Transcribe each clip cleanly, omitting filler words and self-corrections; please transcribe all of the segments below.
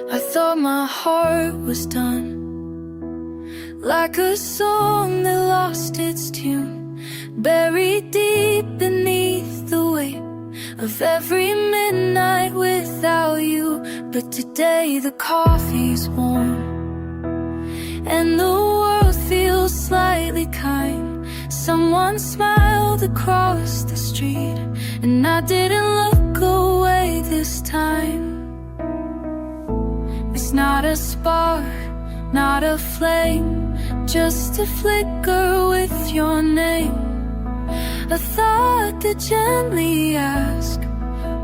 I thought my heart was done, like a song that lost its tune, buried deep beneath the weight of every midnight without you. But today the coffee's warm and the world feels slightly kind. Someone smiled across the street and I didn't look away this time. It's not a spark, not a flame, just a flicker with your name. A thought that gently asked,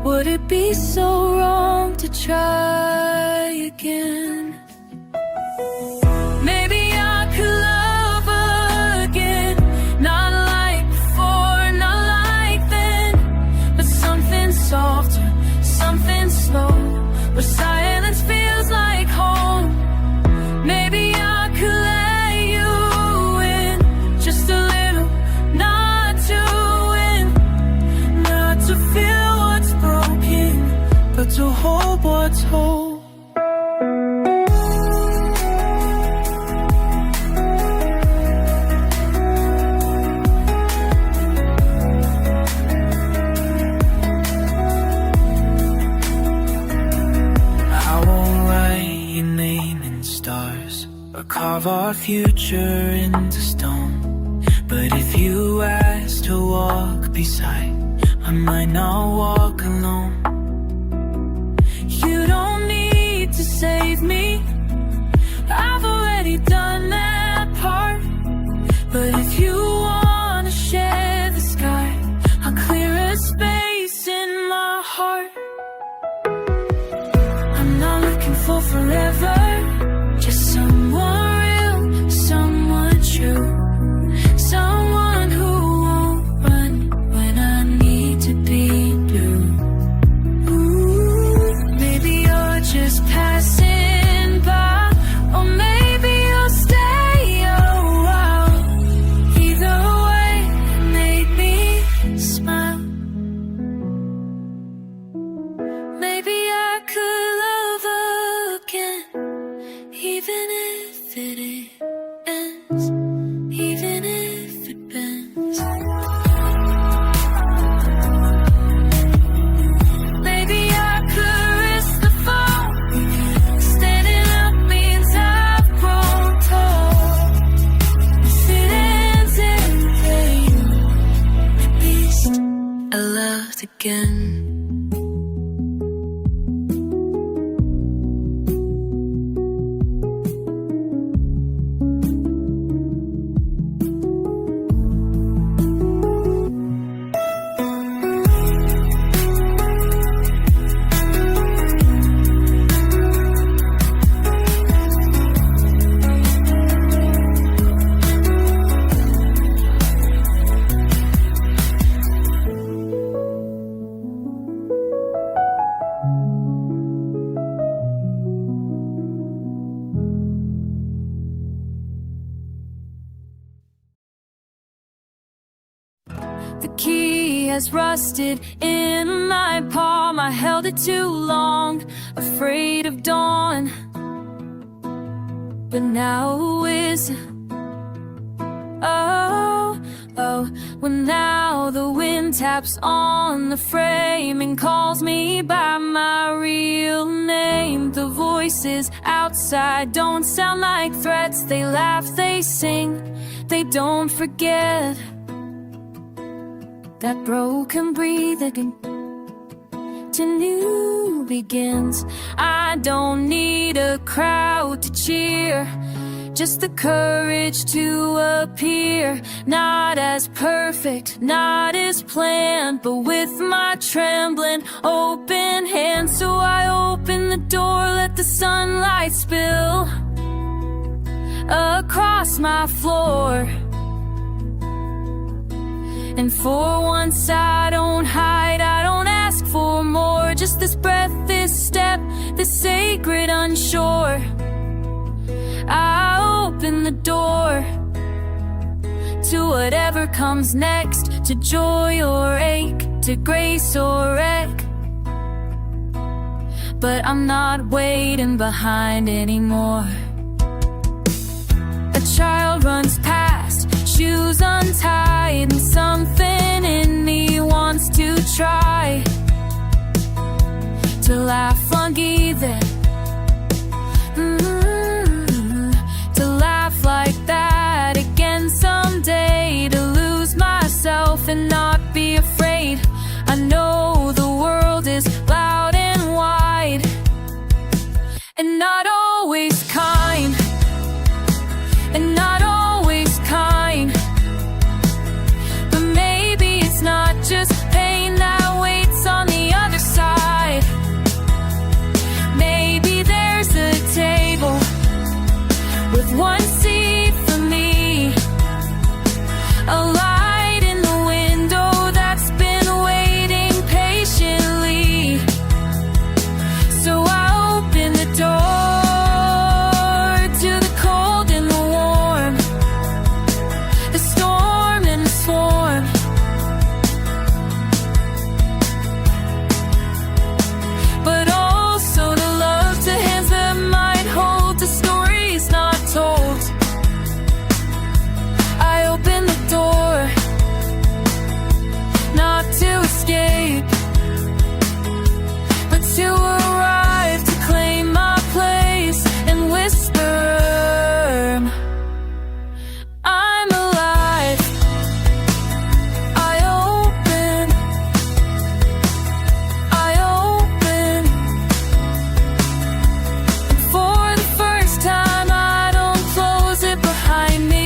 would it be so wrong to try again? Maybe I could love again, not like before, not like then, but something softer, something slow, where silence feels like home. Maybe I could let you in, just a little, not to win, not to feel what's broken, but to hold what's whole. Carve our future into stone, but if you ask to walk beside, I might not walk alone. You don't need to save me, I've already done that part. But if you wanna share the sky, I'll clear a space in my heart. I'm not looking for forever, just someone real, someone true, someone who won't run when I need to be blue. Ooh, maybe you're just passing by, or maybe you'll stay a while. Either way, it made me smile. Maybe I could love again, even if it ends, even if it bends. Maybe I could risk the fall, standing up means I've grown tall. If it ends in pain, at least I loved again. The key has rusted in my palm. I held it too long, afraid of dawn. But now who is? Oh, well now the wind taps on the frame and calls me by my real name. The voices outside don't sound like threats. They laugh, they sing, they don't forget that broken breathing to new begins. I don't need a crowd to cheer, just the courage to appear. Not as perfect, not as planned, but with my trembling open hands. So I open the door, let the sunlight spill across my floor. And for once I don't hide, I don't ask for more. Just this breath, this step, this sacred unsure. I open the door to whatever comes next, to joy or ache, to grace or wreck. but I'm not waiting behind anymore. A child runs past, shoes untied, and something in me wants to try to laugh ungiven, to laugh like that again someday, to lose myself and not be afraid. I know the world is loud and wide, and not always kind, and not always kind. But maybe it's not just pain that waits on the other side. Maybe there's a table with one seat for me, a light in the window that's been waiting patiently. So I open the door to the cold and the warm, the storm and the swarm. But also to love, to hands that might hold, to stories not told. I open the door, not to escape, but to arrive, to claim my place and whisper, I'm alive. I open, and for the first time I don't close it behind me.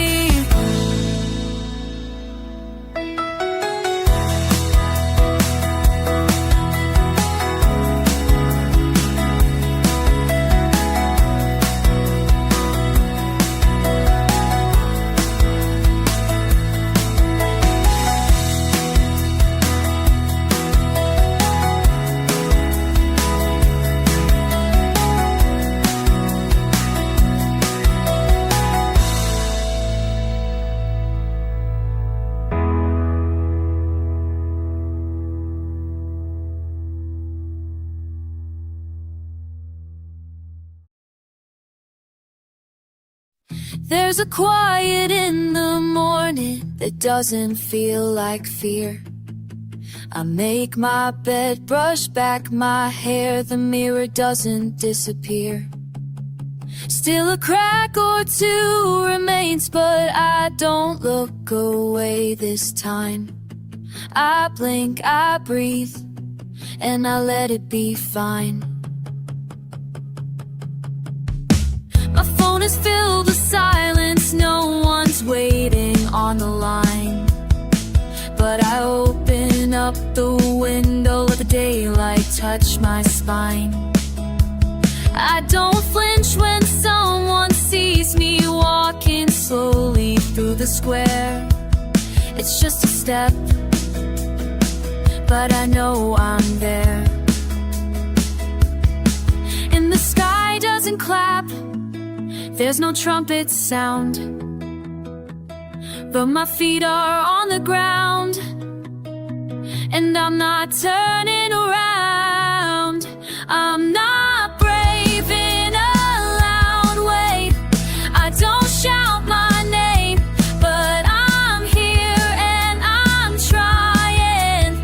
There's a quiet in the morning that doesn't feel like fear. I make my bed, brush back my hair, the mirror doesn't disappear. Still a crack or two remains, but I don't look away this time. I blink, I breathe, and I let it be fine. My phone is filled with silence, no one's waiting on the line. But I open up the window, let the daylight touch my spine. I don't flinch when someone sees me walking slowly through the square. It's just a step, but I know I'm there. And the sky doesn't clap, there's no trumpet sound, but my feet are on the ground, and I'm not turning around. I'm not brave in a loud way, I don't shout my name, but I'm here and I'm trying,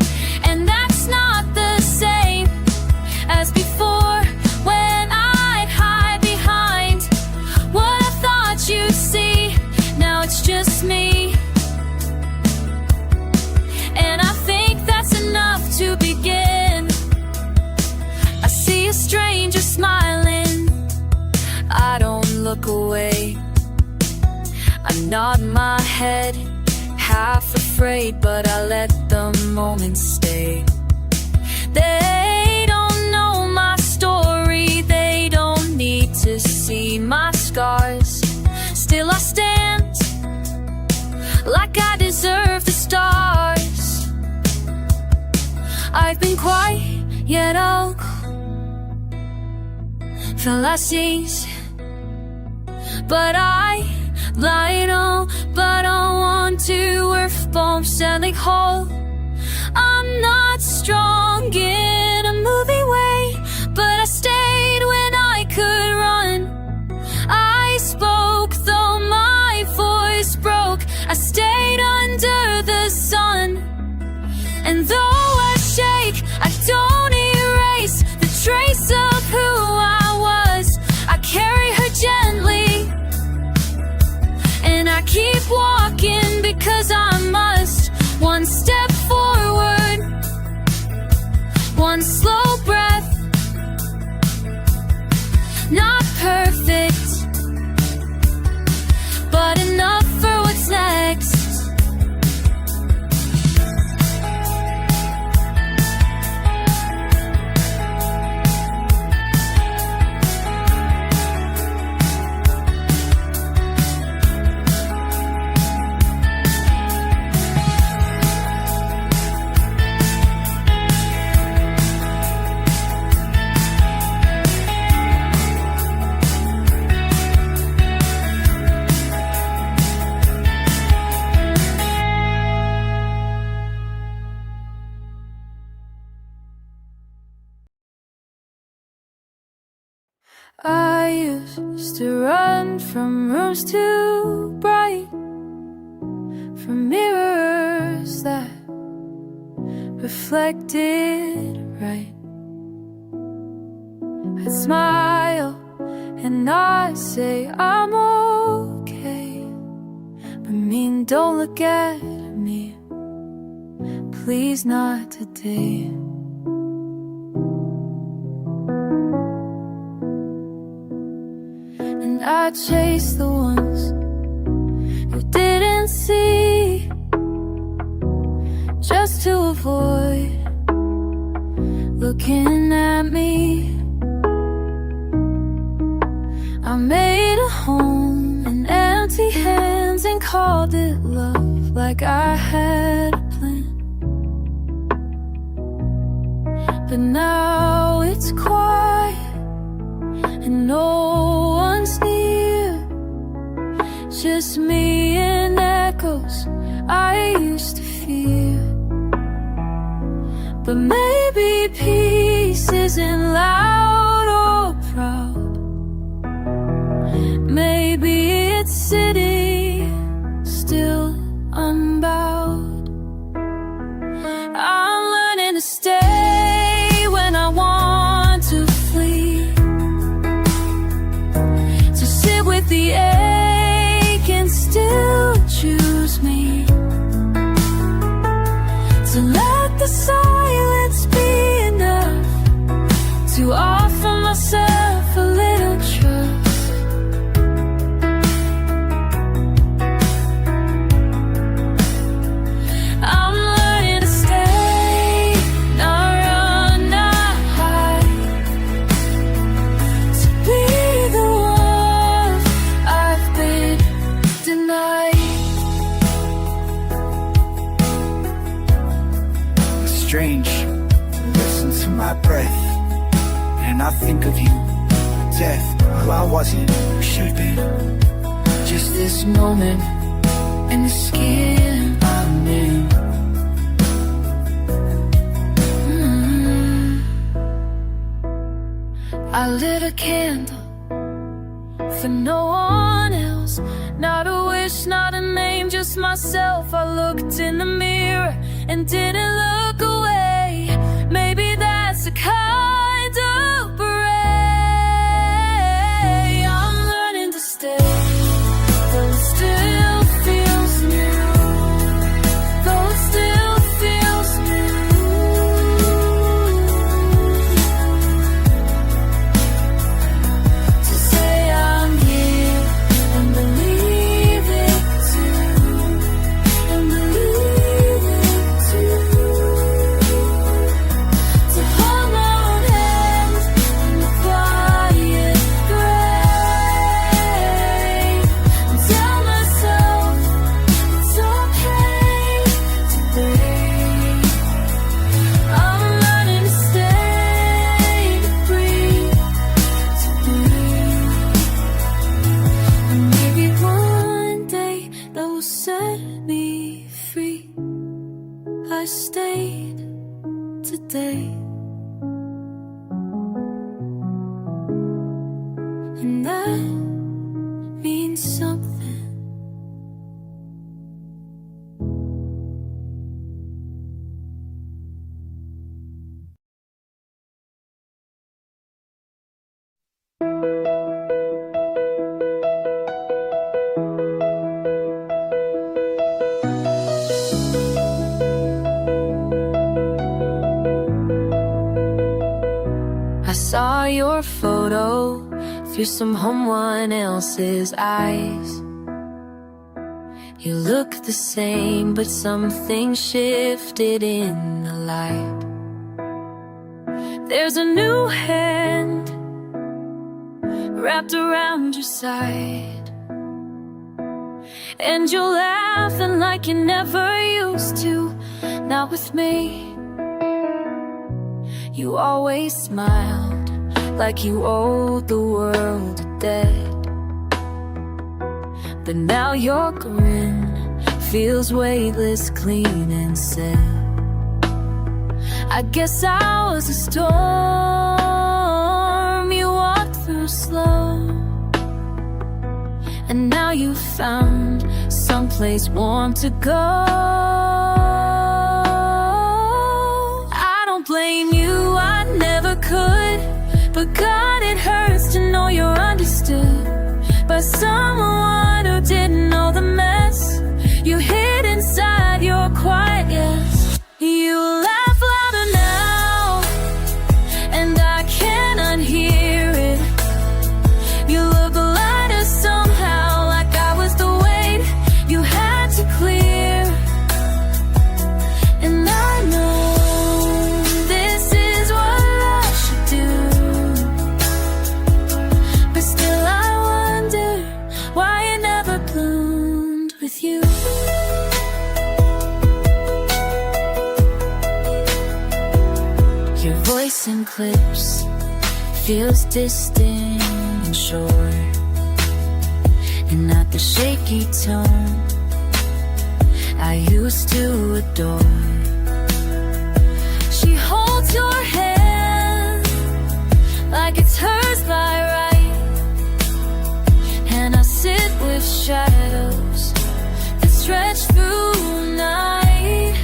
and that's not the same as before, when I'd hide behind what I thought you'd see. Now it's just me, and I think that's enough to begin. I see a stranger smiling, I don't look away. I nod my head, half afraid, but I let the moment stay. They don't know my story, they don't need to see my scars. Still I stand like I deserve the stars. I've been quiet, yet I'll feel I cease. But I light on, but I want to earth bomb selling whole. I'm not strong in a movie way, but I stay And though I shake, I don't erase the trace of who I was. I carry her gently, and I keep walking because I must. One step forward, one slow breath. Not perfect, but enough for what's next. I used to run from rooms too bright, from mirrors that reflected right. I'd smile and I'd say I'm okay, but mean, don't look at me, please not today. I chase the ones who didn't see, just to avoid looking at me. I made a home in empty hands and called it love, like I had a plan. But now it's quiet and no one's near, just me and echoes I used to fear. But maybe peace isn't loud or proud, maybe it's sitting still unbowed. I'm learning to stay when I want to flee, to sit with the ache and still choose me, to let the silence be enough, to offer myself a little trust. I'm learning to stay, not run, not hide, to be the one I've been denied. Strange, listen to my breath, and I think of you, death. Well, I wasn't, should've been, just this moment in the skin I'm in. I lit a candle for no one else, not a wish, not a name, just myself. I looked in the mirror and didn't look away. Maybe that's a kind of brave. I'm learning to stay, though it still feels new, though it still feels new. To say I'm here and believe it too, and believe it too. To hold my own hand in the quiet grave, and tell myself it's okay to break. I'm learning to stay, to breathe, to breathe. And maybe one day that will set me free. I stayed today, and that means something. your photo through someone else's eyes. You look the same, but something shifted in the light. There's a new hand wrapped around your side, and you're laughing like you never used to. Not with me. You always smiled like you owed the world a debt, but now your grin feels weightless, clean and sad. I guess I was a storm you walked through slow, and now you've found someplace warm to go. I don't blame you, I never could, but God, it hurts to know you're understood by someone who didn't know the mess you hid inside your quiet yes. You laugh louder now, and I can't unhear it. You look lighter somehow, like I was the weight you had to clear. And I know this is what love should do, but still I wonder why it never bloomed with you. Your voice in clips feels distant and short, and not the shaky tone I used to adore. She holds your hand like it's hers by right, and I sit with shadows that stretch through night.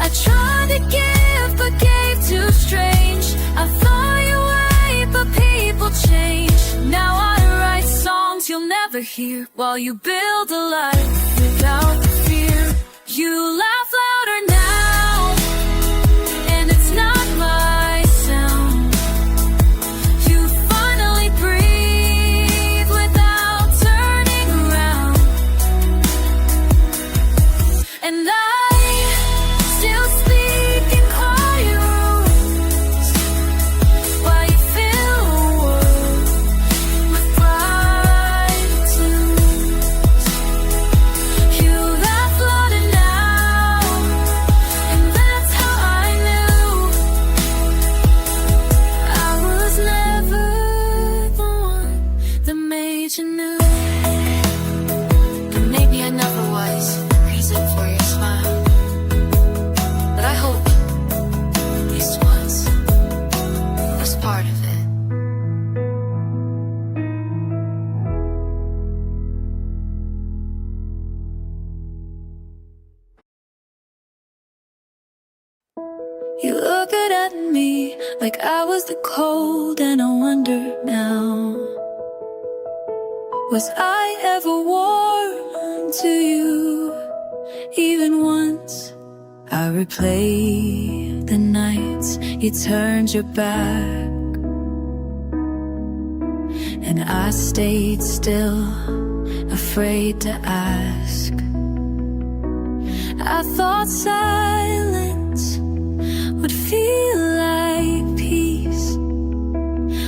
I tried to give but gave too strange. I thought you wait, but people change. Now I write songs you'll never hear while you build a life without the fear. You laugh louder now, and it's not my sound. You finally breathe without turning around, and I still speak in quiet rooms while you fill the world with bright tunes. You laugh louder now, and that's how I knew I was never the one that made you new. But maybe I never was the reason for your smile, but I hope this was part of it. You look at me like I was the cold, and I wonder now, was I ever warm to you? Even once I replay the nights you turned your back, and I stayed still, afraid to ask. I thought silence would feel like peace,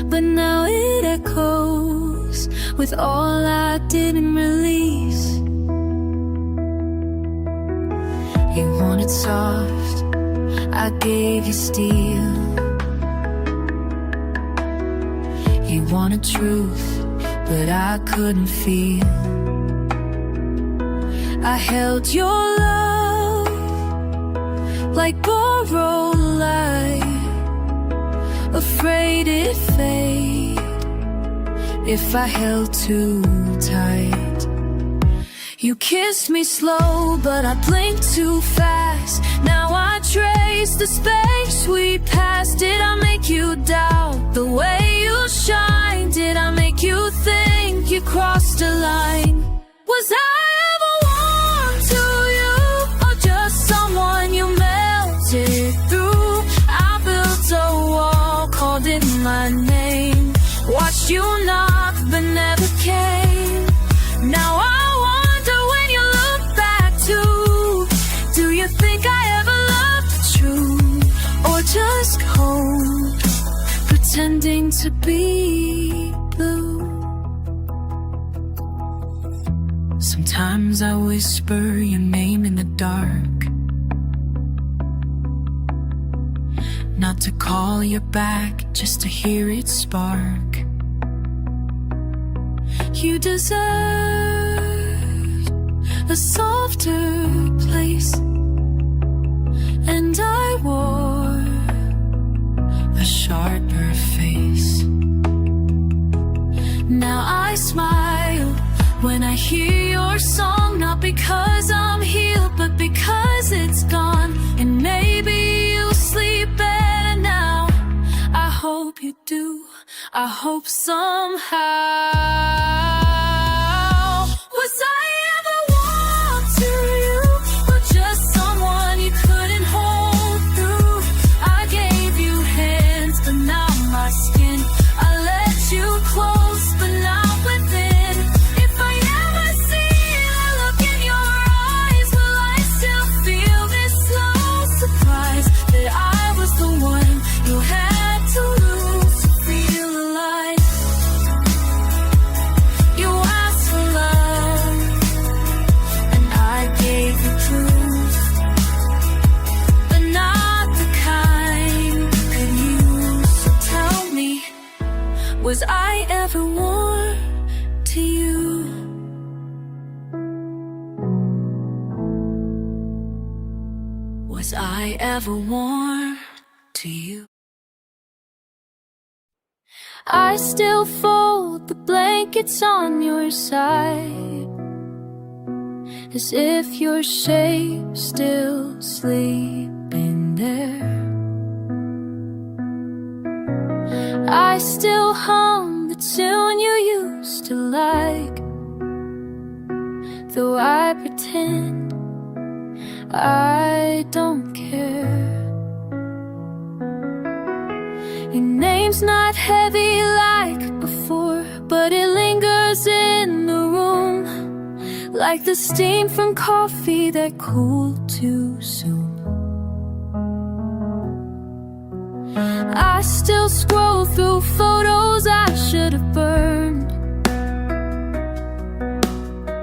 but now it echoes with all I didn't release. You wanted soft, I gave you steel. You wanted truth, but I couldn't feel. I held your love like borrowed light, afraid it'd fade if I held too tight. You kissed me slow, but I blinked too fast. Now I trace the space we passed. Did I make you doubt the way you shine? Did I make you think you crossed a line? Was I ever warm to you, or just someone you melted through? I built a wall I ever loved true, or just cold, pretending to be blue. Sometimes I whisper your name in the dark, not to call you back, just to hear it spark. You deserve a softer place, and I wore a sharper face. Now I smile when I hear your song, not because I'm healed, but because it's gone. And maybe you'll sleep better now. I hope you do. I hope somehow. Was I ever warm to you, or just someone you couldn't hold through? I gave you hands, but not my skin. I let you close, but not within. If I ever see the look in your eyes, will I still feel this slow surprise that I was the one you had to lose to feel alive? You asked for love, and I gave you proof, but not the kind you could use. So tell me, was I ever warm to you? Was I ever warm to you? I still fold the blankets on your side, as if your shape's still sleeping there. I still hum the tune you used to like, though I pretend I don't care. Your name's not heavy like before, but it lingers in the room, like the steam from coffee that cooled too soon. I still scroll through photos I should have burned,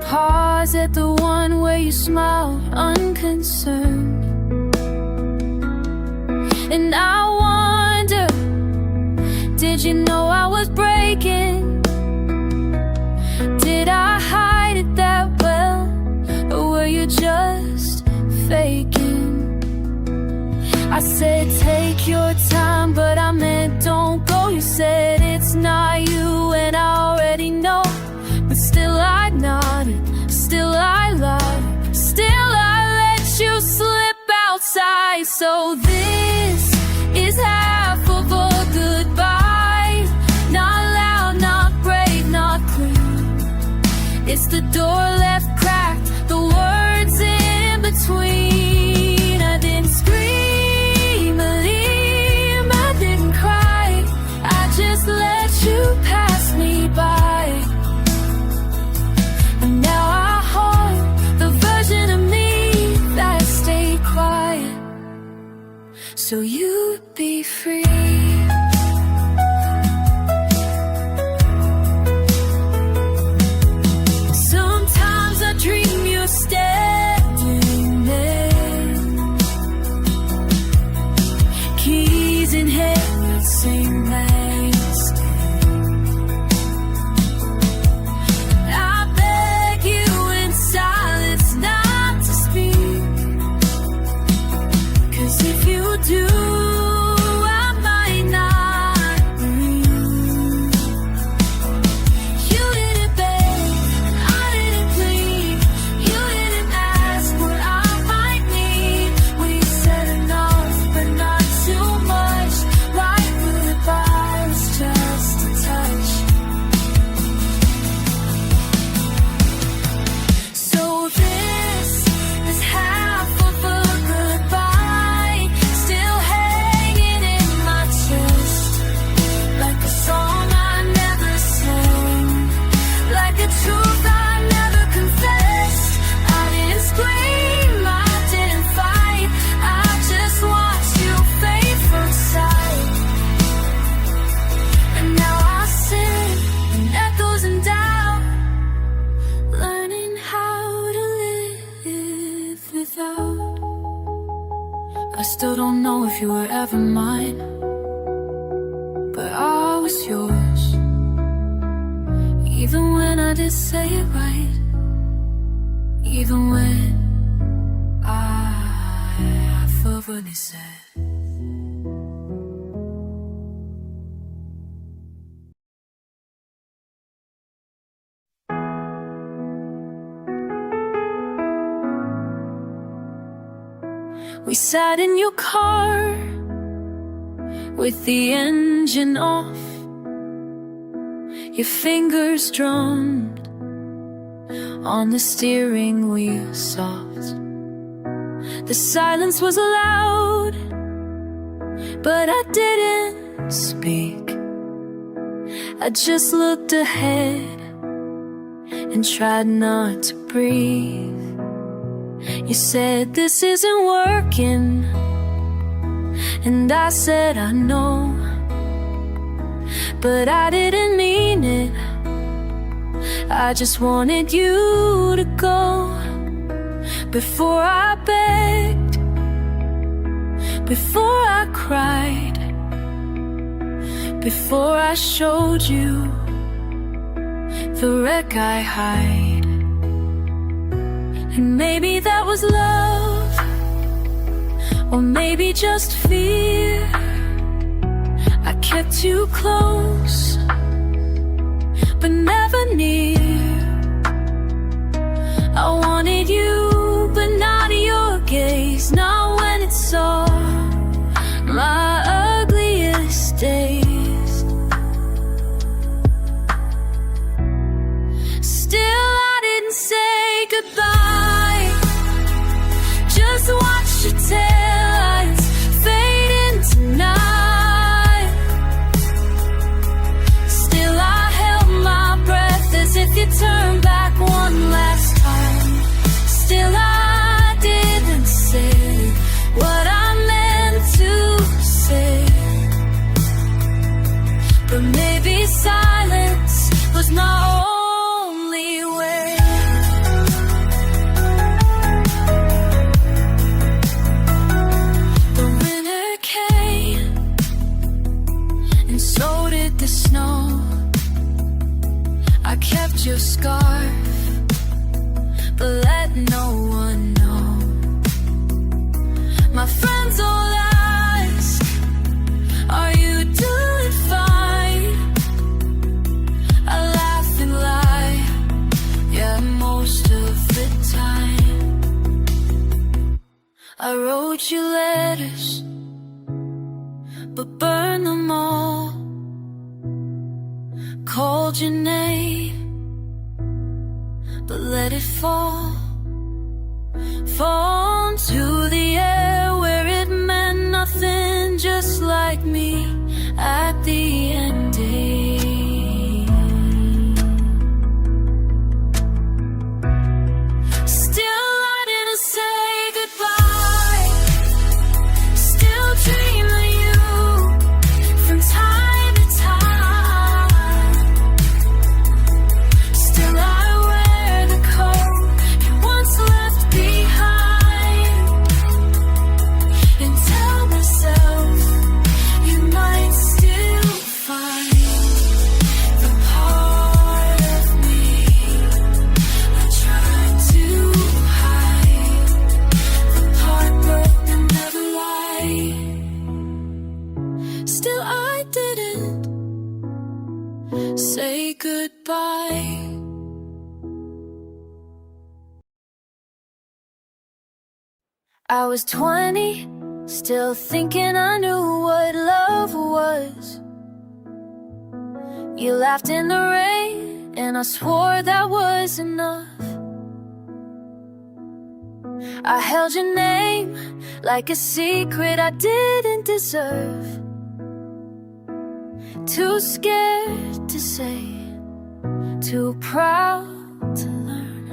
pause at the one where you smiled unconcerned. And I wonder, did you know I was breaking? Did I hide it that well, or were you just faking? I said take your time, but I meant don't go. You said it's not you, and I already know, but still I nodded, still I lied, still I let you slip outside. So this is half of a goodbye, not loud, not brave, not clear. It's the door left cracked, the words in between. I didn't scream, believe, I didn't cry, I just let you pass me by. And now I haunt the version of me that stayed quiet, so you'd be free. Sometimes I dream you're standing there, keys in hand, same master. I beg you in silence not to speak, 'cause if you do, I might not breathe. You didn't beg, I didn't plead, you didn't ask what I might need. We said enough, but not too much, like goodbye was just a touch. So this is half of a goodbye, still I still don't know if you were ever mine, but I was yours. Even when I did say it right, even when I fervently said, we sat in your car with the engine off, your fingers drummed on the steering wheel soft. The silence was loud, but I didn't speak. I just looked ahead and tried not to breathe. You said this isn't working, and I said I know, but I didn't mean it. I just wanted you to go. Before I begged, before I cried, before I showed you the wreck I hide. And maybe that was love, or maybe just fear. I kept you close, but never near. I wanted you, but not your gaze, not when it saw my ugliest days. Still I didn't say goodbye. Just watch your taillights fade into night. Still I held my breath as if you turned back one last time. Still I didn't say what I meant to say, but maybe silence was my only way. The winter came, and so did the snow. I kept your scarf, but let no one know. My friends all ask, are you doing fine? I laugh and lie, yeah, most of the time. I wrote you letters, but burned them all. Called your name, but let it fall. Fall into the air where it meant nothing, just like me at the ending. Still I didn't say goodbye. Still dream of you from time to time. Still I wear the coat you once left behind, and tell myself you might still find the part of me I tried to hide, the part broken never lied. Still I didn't say goodbye. I was 20, still thinking I knew what love was. You laughed in the rain, and I swore that was enough. I held your name like a secret I didn't deserve. Too scared to say, too proud to learn.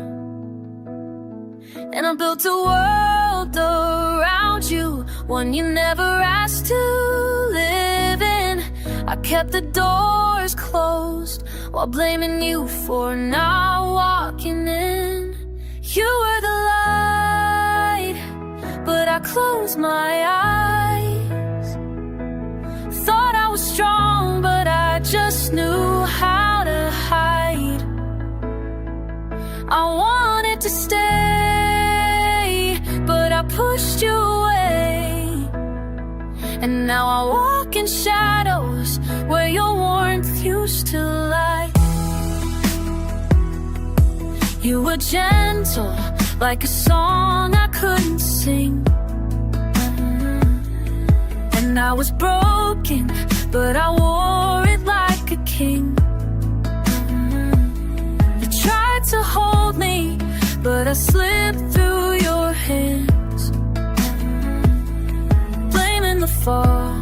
And I built a world around you, one you never asked to live in. I kept the doors closed while blaming you for not walking in. You were the light, but I I close my eyes. Thought I was strong, but I just knew how to hide. I wanted to stay, but I pushed you away. And now I walk in shadows where your warmth used to lie. You were gentle, like a song I couldn't sing. And I was broken, but I wore it like a king. You tried to hold me, but I slipped through your hands. Blaming the fall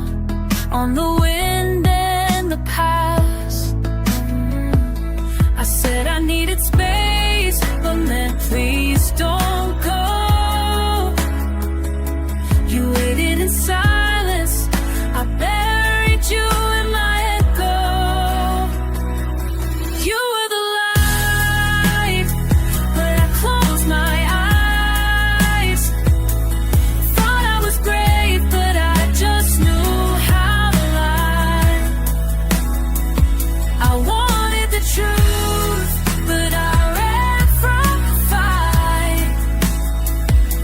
on the wind and the past. I said I needed space, but meant please don't go. You waited in silence, I buried you in my echo. You were the light, but I closed my eyes. Thought I was great, but I just knew how to lie. I wanted the truth, but I ran from the fight.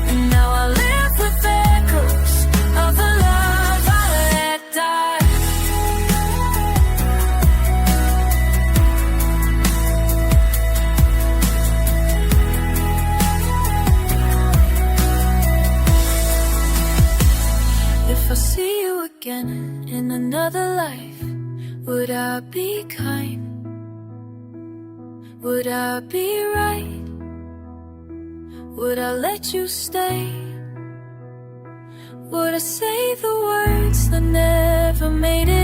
And now I live with echoes of the love I let die. If I see you again in another life, would I be kind? Would I be right? Would I let you stay? Would I say the words that never made it